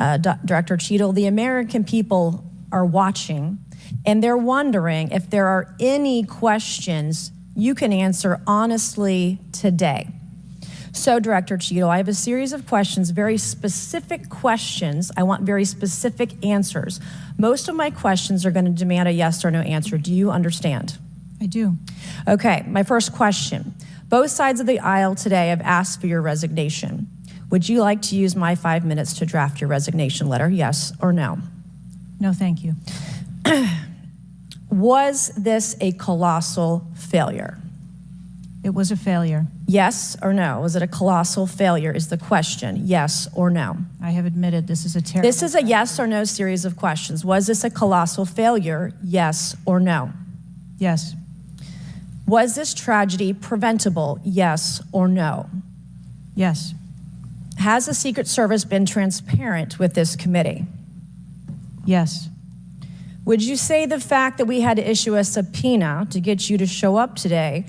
Director Cheadle, the American people are watching, and they're wondering if there are any questions you can answer honestly today. So, Director Cheadle, I have a series of questions, very specific questions. I want very specific answers. Most of my questions are going to demand a yes or no answer. Do you understand? I do. Okay, my first question. Both sides of the aisle today have asked for your resignation. Would you like to use my 5 minutes to draft your resignation letter, yes or no? No, thank you. Was this a colossal failure? It was a failure. Yes or no? Was it a colossal failure is the question, yes or no? I have admitted this is a terrible... This is a yes or no series of questions. Was this a colossal failure, yes or no? Yes. Was this tragedy preventable, yes or no? Yes. Has the Secret Service been transparent with this committee? Yes. Would you say the fact that we had to issue a subpoena to get you to show up today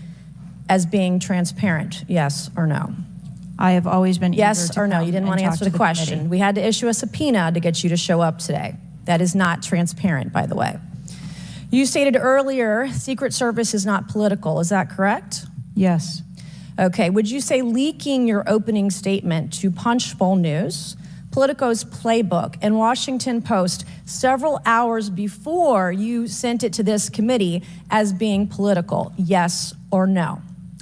as being transparent, yes or no? I have always been yes or no. You didn't want to answer the question. Committee. We had to issue a subpoena to get you to show up today. That is not transparent, by the way. You stated earlier, Secret Service is not political. Is that correct? Yes. Okay. Would you say leaking your opening statement to Punchbowl News, Politico's Playbook, and Washington Post several hours before you sent it to this committee as being political, yes or no?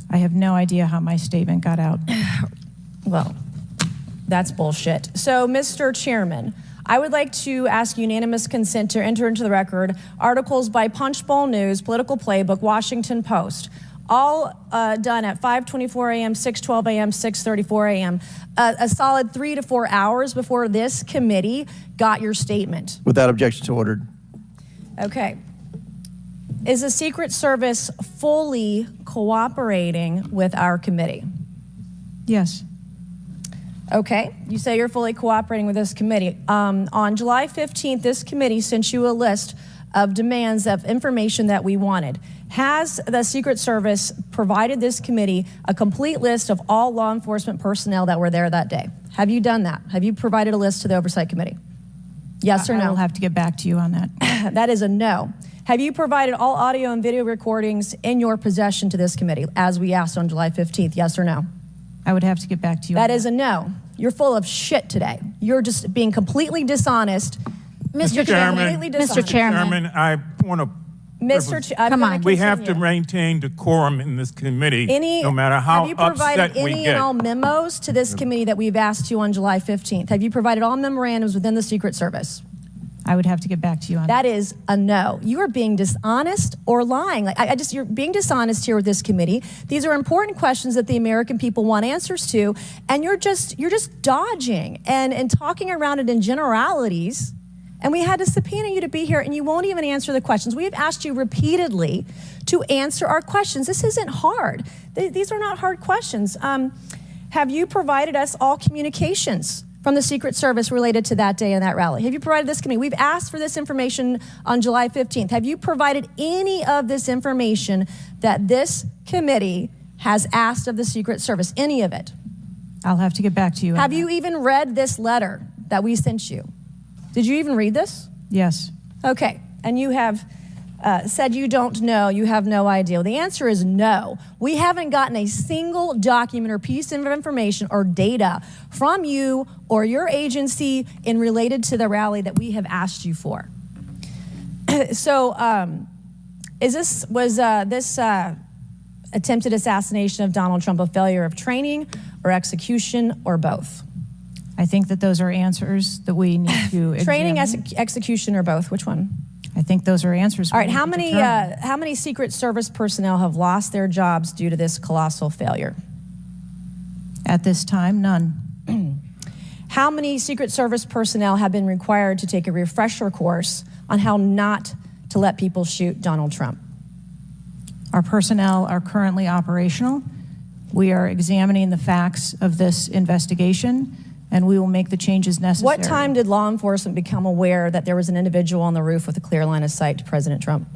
I have no idea how my statement got out. Well, that's bullshit. So, Mr. Chairman, I would like to ask unanimous consent to enter into the record articles by Punchbowl News, Political Playbook, Washington Post, all done at 5:24 a.m., 6:12 a.m., 6:34 a.m., a solid 3 to 4 hours before this committee got your statement. Without objection, so ordered. Okay. Is the Secret Service fully cooperating with our committee? Yes. Okay, you say you're fully cooperating with this committee. On July 15th, this committee sent you a list of demands of information that we wanted. Has the Secret Service provided this committee a complete list of all law enforcement personnel that were there that day? Have you done that? Have you provided a list to the Oversight Committee? Yes or no? I will have to get back to you on that. That is a no. Have you provided all audio and video recordings in your possession to this committee, as we asked on July 15th, yes or no? I would have to get back to you. That is a no. You're full of shit today. You're just being completely dishonest. Mr. Chairman, Mr. Chairman, I want to. Come on. We have to maintain decorum in this committee, no matter how upset we get. Have you provided any and all memos to this committee that we've asked you on July 15th? Have you provided all memorandums within the Secret Service? I would have to get back to you on that. That is a no. You are being dishonest or lying. You're being dishonest here with this committee. These are important questions that the American people want answers to, and you're just dodging and talking around it in generalities. And we had to subpoena you to be here, and you won't even answer the questions. We have asked you repeatedly to answer our questions. This isn't hard. These are not hard questions. Have you provided us all communications from the Secret Service related to that day and that rally? Have you provided this committee? We've asked for this information on July 15th. Have you provided any of this information that this committee has asked of the Secret Service? Any of it? I'll have to get back to you. Have you even read this letter that we sent you? Did you even read this? Yes. Okay, and you have said you don't know, you have no idea. Well, the answer is no. We haven't gotten a single document or piece of information or data from you or your agency in related to the rally that we have asked you for. So, was this attempted assassination of Donald Trump a failure of training or execution or both? I think that those are answers that we need to examine. Training, execution, or both? Which one? I think those are answers. All right. How many Secret Service personnel have lost their jobs due to this colossal failure? At this time, none. How many Secret Service personnel have been required to take a refresher course on how not to let people shoot Donald Trump? Our personnel are currently operational. We are examining the facts of this investigation, and we will make the changes necessary. What time did law enforcement become aware that there was an individual on the roof with a clear line of sight to President Trump?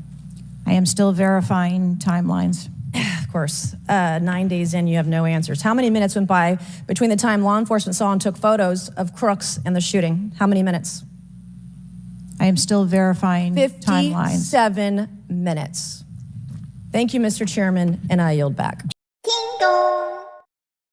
I am still verifying timelines. Of course, 9 days in, you have no answers. How many minutes went by between the time law enforcement saw and took photos of Crooks and the shooting? How many minutes? I am still verifying timelines. 57 minutes. Thank you, Mr. Chairman, and I yield back.